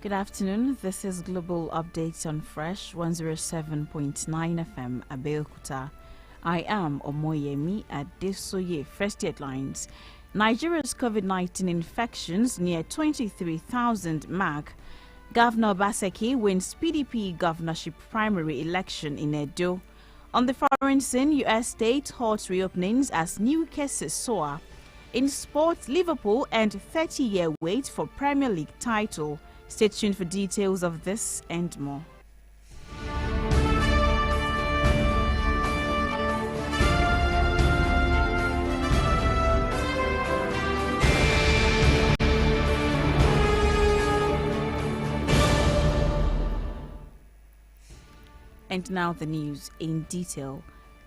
Good afternoon. This is Global Updates on Fresh 107.9 FM Abeokuta. I am Omoyemi Adesoye. First headlines. Nigeria's COVID-19 infections near 23,000 mark. Governor Obaseki wins PDP governorship primary election in Edo. On the foreign scene, U.S. state halts reopenings as new cases soar. In sports, Liverpool end 30-year wait for Premier League title. Stay tuned for details of this and more. And now the news in detail.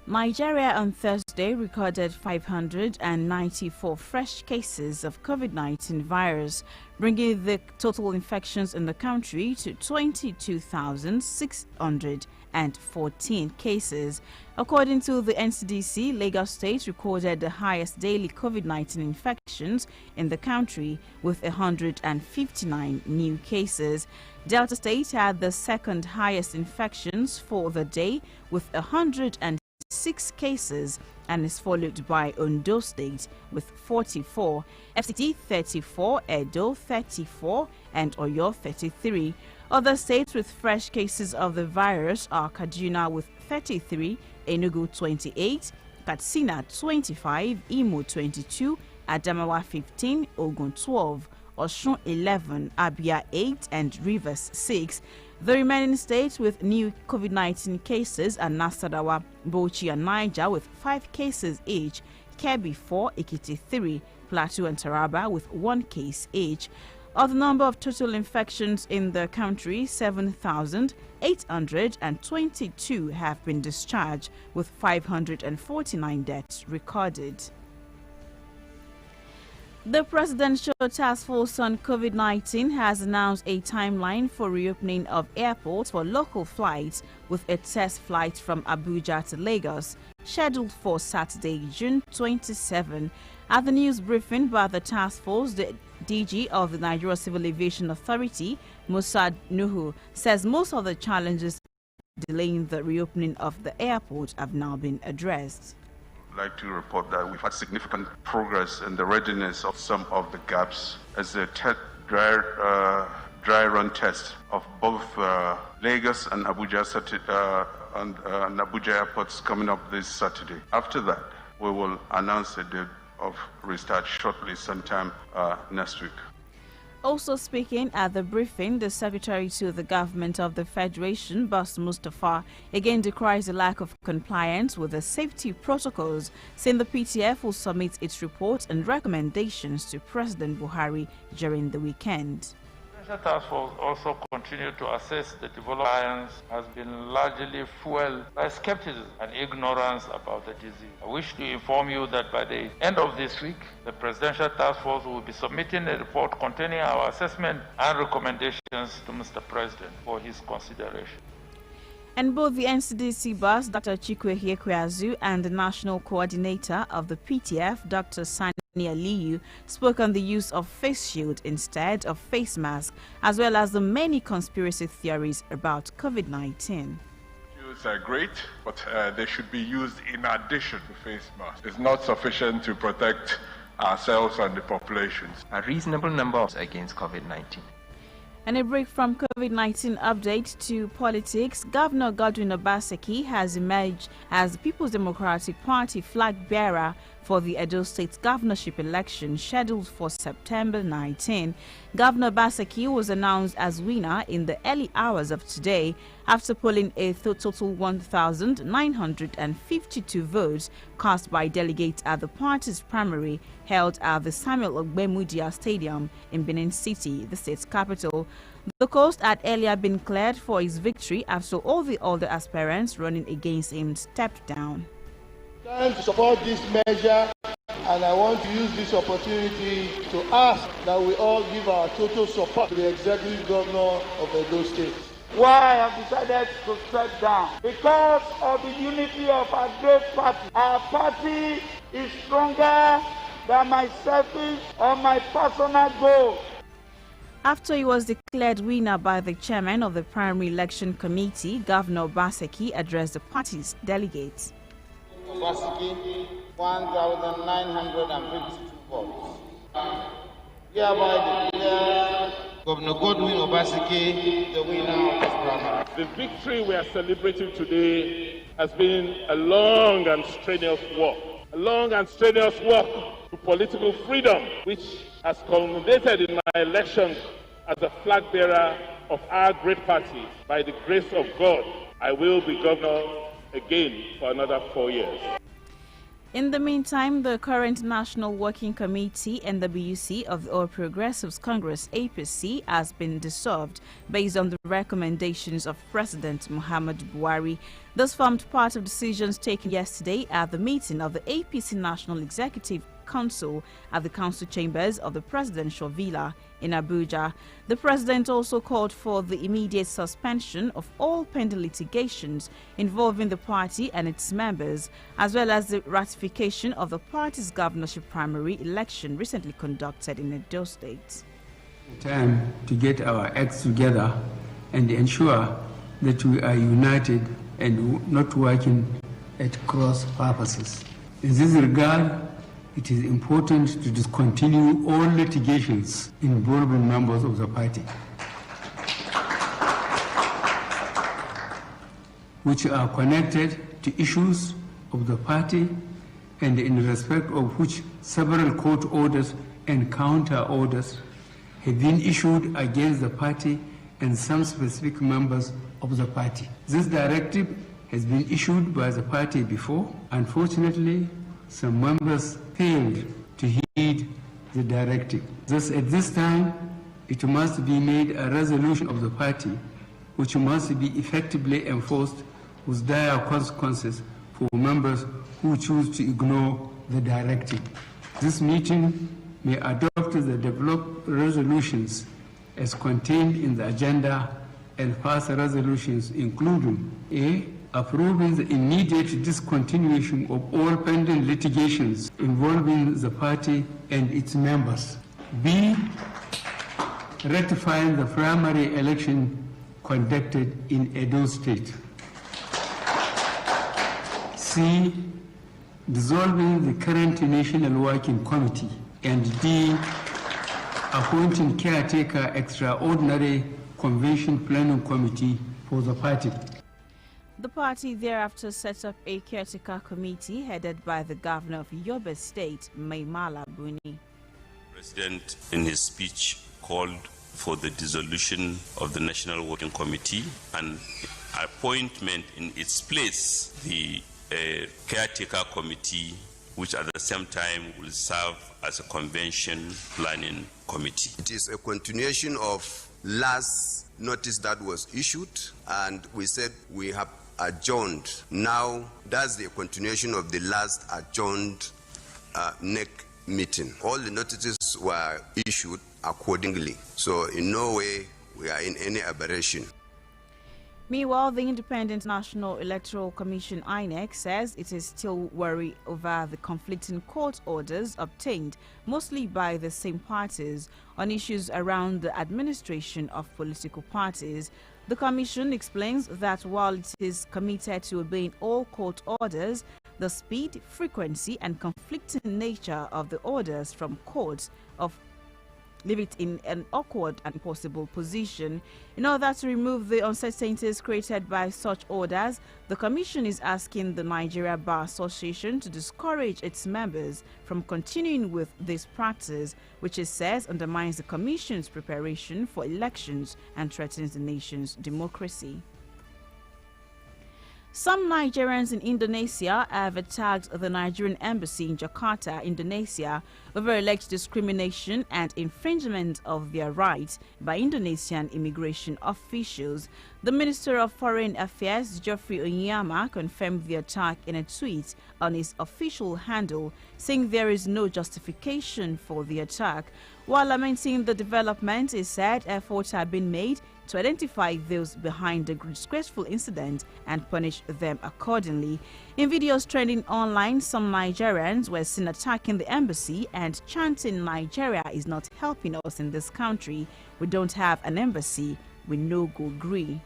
Nigeria on Thursday recorded 594 fresh cases of COVID-19 virus, bringing the total infections in the country to 22,614 cases. According to the NCDC, Lagos State recorded the highest daily COVID-19 infections in the country with 159 new cases. Delta State had the second highest infections for the day with 106 cases and is followed by Ondo State with 44, FCT 34, Edo 34 and Oyo 33. Other states with fresh cases of the virus are Kaduna with 33, Enugu 28, Katsina 25, Imo 22, Adamawa 15, Ogun 12, Osun 11, Abia 8 and Rivers 6. The remaining states with new COVID-19 cases are Nasarawa, Bauchi and Niger with 5 cases each, Kebbi 4, Ekiti 3, Plateau and Taraba with 1 case each. Of the number of total infections in the country, 7,822 have been discharged with 549 deaths recorded. The Presidential Task Force on COVID-19 has announced a timeline for reopening of airports for local flights, with a test flight from Abuja to Lagos scheduled for Saturday, June 27. At the news briefing by the task force, the DG of the Nigeria Civil Aviation Authority, Musa Nuhu, says most of the challenges delaying the reopening of the airport have now been addressed. I'd like to report that we've had significant progress in the readiness of some of the gaps as the dry run test of both Lagos and Abuja and Abuja airports coming up this Saturday. After that, we will announce a date of restart shortly, sometime next week. Also speaking at the briefing, the Secretary to the Government of the Federation, Bas Mustafa, again decries the lack of compliance with the safety protocols, saying the PTF will submit its report and recommendations to President Buhari during the weekend. The task force also continued to assess the development. Science has been largely fueled by skepticism and ignorance about the disease. I wish to inform you that by the end of this week, the Presidential Task Force will be submitting a report containing our assessment and recommendations to Mr. President for his consideration. And both the NCDC boss, Dr. Chikwe Hiekweazu, and the National Coordinator of the PTF, Dr. Sani Aliyu, spoke on the use of face shield instead of face mask, as well as the many conspiracy theories about COVID-19. Shields are great, but they should be used in addition to face masks. It's not sufficient to protect ourselves and the populations. A reasonable number against COVID-19. And a break from COVID-19 update to politics. Governor Godwin Obaseki has emerged as the People's Democratic Party flag bearer for the Edo State governorship election scheduled for September 19. Governor Obaseki was announced as winner in the early hours of today after polling a total 1,952 votes cast by delegates at the party's primary held at the Samuel Ogbemudia Stadium in Benin City, the state's capital. The coast had earlier been cleared for his victory after all the other aspirants running against him stepped down. Time to support this measure, and I want to use this opportunity to ask that we all give our total support to the executive governor of Edo State. Why I have decided to step down? Because of the unity of our great party. Our party is stronger than my selfish or my personal goal. After he was declared winner by the chairman of the primary election committee, Governor Obaseki addressed the party's delegates. Obaseki, 1,952 votes. Hereby declare Governor Godwin Obaseki the winner of this primary. The victory we are celebrating today has been a long and strenuous walk. A long and strenuous walk to political freedom, which has culminated in my election as a flag bearer of our great party. By the grace of God, I will be governor again for another 4 years. In the meantime, the current National Working Committee NWC of the All Progressives Congress APC has been dissolved based on the recommendations of President Muhammadu Buhari. This formed part of decisions taken yesterday at the meeting of the APC National Executive Council at the council chambers of the presidential villa in Abuja. The president also called for the immediate suspension of all pending litigations involving the party and its members, as well as the ratification of the party's governorship primary election recently conducted in Edo State. Time to get our acts together and ensure that we are united and not working at cross purposes. In this regard, it is important to discontinue all litigations involving members of the party, which are connected to issues of the party and in respect of which several court orders and counter orders have been issued against the party and some specific members of the party. This directive has been issued by the party before. Unfortunately, some members failed to heed the directive. Thus, at this time, it must be made a resolution of the party which must be effectively enforced with dire consequences for members who choose to ignore the directive. This meeting may adopt the developed resolutions as contained in the agenda and pass resolutions including A. Approving the immediate discontinuation of all pending litigations involving the party and its members. B. Ratifying the primary election conducted in Edo State. C. Dissolving the current National Working Committee. And D. Appointing caretaker extraordinary convention planning committee for the party. The party thereafter set up a caretaker committee headed by the governor of Yobe State, Maimala Buni. The President, in his speech, called for the dissolution of the National Working Committee and appointment in its place the caretaker committee, which at the same time will serve as a convention planning committee. It is a continuation of last notice that was issued, and we said we have adjourned. Now, that's the continuation of the last adjourned NEC meeting. All the notices were issued accordingly. So in no way we are in any aberration. Meanwhile, the Independent National Electoral Commission INEC says it is still worried over the conflicting court orders obtained mostly by the same parties on issues around the administration of political parties. The Commission explains that while it is committed to obeying all court orders, the speed, frequency and conflicting nature of the orders from courts leave it in an awkward and impossible position. In order to remove the uncertainties created by such orders, the Commission is asking the Nigeria Bar Association to discourage its members from continuing with this practice, which it says undermines the Commission's preparation for elections and threatens the nation's democracy. Some Nigerians in Indonesia have attacked the Nigerian embassy in Jakarta, Indonesia, over alleged discrimination and infringement of their rights by Indonesian immigration officials. The Minister of Foreign Affairs, Geoffrey Onyema, confirmed the attack in a tweet on his official handle, saying there is no justification for the attack. While lamenting the development, he said efforts have been made to identify those behind the disgraceful incident and punish them accordingly. In videos trending online, some Nigerians were seen attacking the embassy and chanting, "Nigeria is not helping us in this country. We don't have an embassy. We no go gree."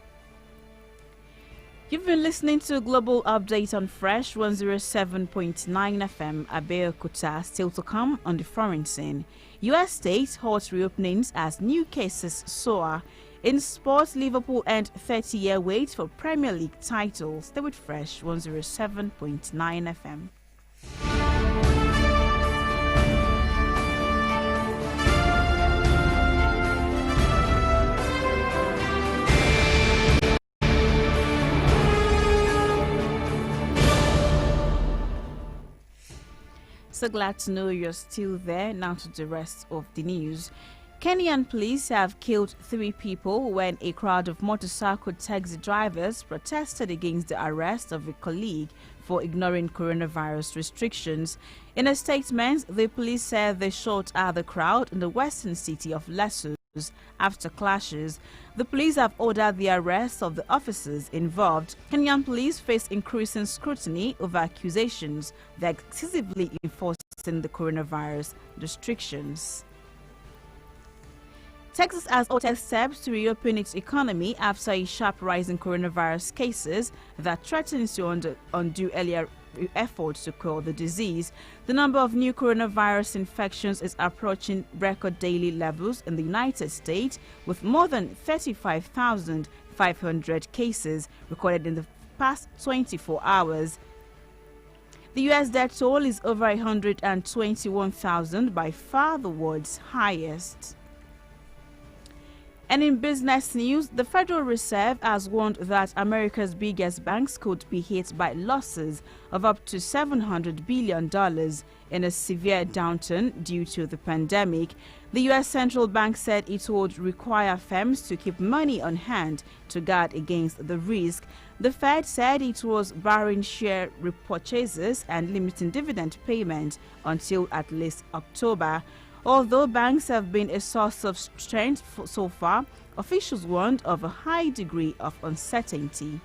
You've been listening to Global Update on Fresh 107.9 FM Abeokuta. Still to come on the foreign scene. U.S. states halt reopenings as new cases soar. In sports, Liverpool end 30-year wait for Premier League titles. Stay with Fresh 107.9 FM. So glad to know you're still there. Now to the rest of the news. Kenyan police have killed 3 people when a crowd of motorcycle taxi drivers protested against the arrest of a colleague for ignoring coronavirus restrictions. In a statement, the police said they shot at the crowd in the western city of Lesos after clashes. The police have ordered the arrest of the officers involved. Kenyan police face increasing scrutiny over accusations they're excessively enforcing the coronavirus restrictions. Texas has altered steps to reopen its economy after a sharp rise in coronavirus cases that threatens to undo earlier efforts to cure the disease. The number of new coronavirus infections is approaching record daily levels in the United States, with more than 35,500 cases recorded in the past 24 hours. The U.S. death toll is over 121,000, by far the world's highest. And in business news, the Federal Reserve has warned that America's biggest banks could be hit by losses of up to $700 billion in a severe downturn due to the pandemic. The U.S. Central Bank said it would require firms to keep money on hand to guard against the risk. The Fed said it was barring share repurchases and limiting dividend payments until at least October. Although banks have been a source of strength so far, officials warned of a high degree of uncertainty.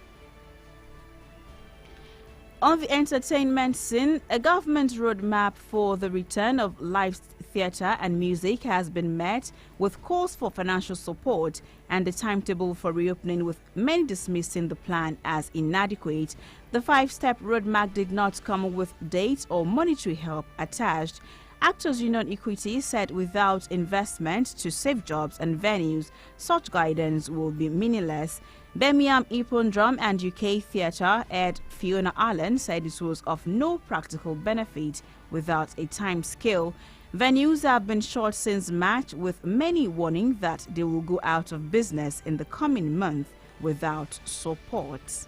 On the entertainment scene, a government roadmap for the return of live theatre and music has been met with calls for financial support and the timetable for reopening, with many dismissing the plan as inadequate. The 5-step roadmap did not come with dates or monetary help attached. Actors Union Equity said without investment to save jobs and venues, such guidance will be meaningless. Birmingham Ipon Drum and UK Theatre head Fiona Allen said it was of no practical benefit without a time scale. Venues have been shut since March, with many warning that they will go out of business in the coming month without support.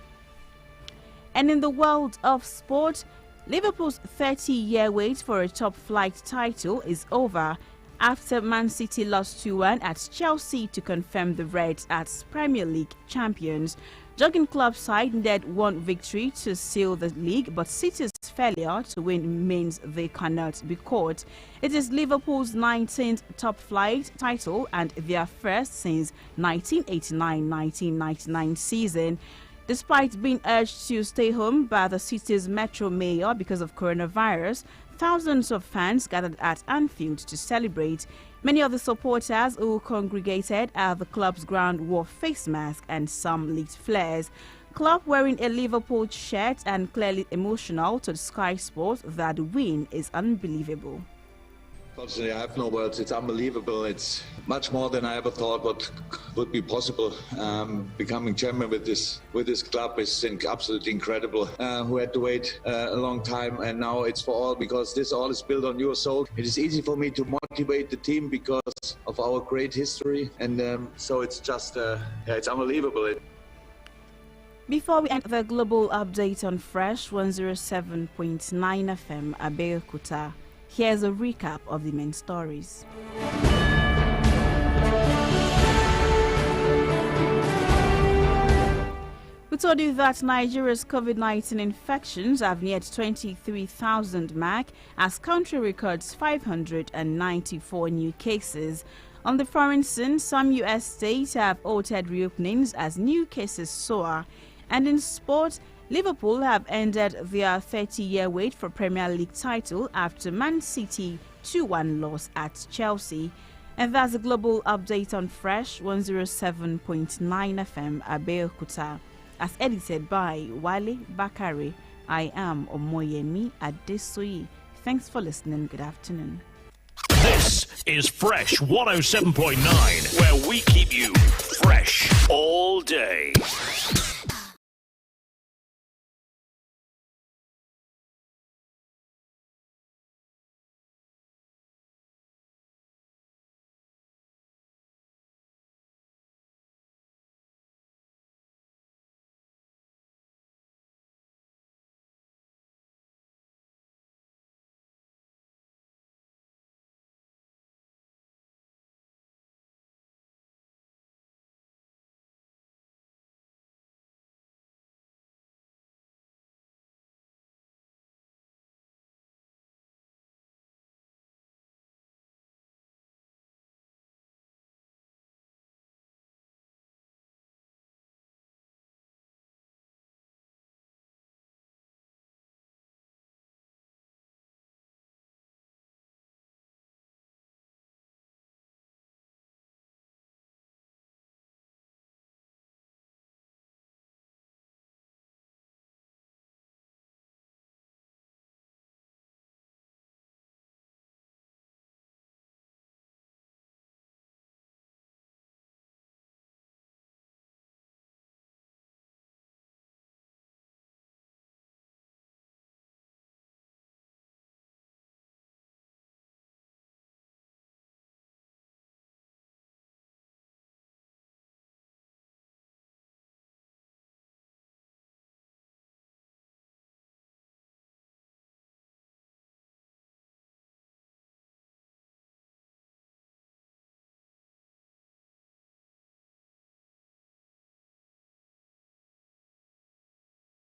And in the world of sport, Liverpool's 30-year wait for a top-flight title is over after Man City lost 2-1 at Chelsea to confirm the Reds as Premier League champions. Jurgen Klopp's side needed one victory to seal the league, but City's failure to win means they cannot be caught. It is Liverpool's 19th top-flight title and their first since 1989-1999 season. Despite being urged to stay home by the city's metro mayor because of coronavirus, thousands of fans gathered at Anfield to celebrate. Many of the supporters who congregated at the club's ground wore face masks and some lit flares. Klopp, wearing a Liverpool shirt and clearly emotional, told Sky Sports that the win is unbelievable. Personally, I have no words. It's unbelievable. It's much more than I ever thought what would be possible. Becoming chairman with this club is absolutely incredible. Who had to wait a long time, and now it's for all, because this all is built on your soul. It is easy for me to motivate the team because of our great history, and so it's just it's unbelievable. Before we end the global update on Fresh 107.9 FM Abeokuta, here's a recap of the main stories. We told told you that Nigeria's COVID-19 infections have neared 23,000 mark as country records 594 new cases. On the foreign scene, some U.S. states have altered reopenings as new cases soar. And in sport, Liverpool have ended their 30-year wait for Premier League title after Man City 2-1 loss at Chelsea. And that's a global update on Fresh 107.9 FM Abeokuta. As edited by Wale Bakare, I am Omoyemi Adesoyi. Thanks for listening. Good afternoon. This is Fresh 107.9, where we keep you fresh all day.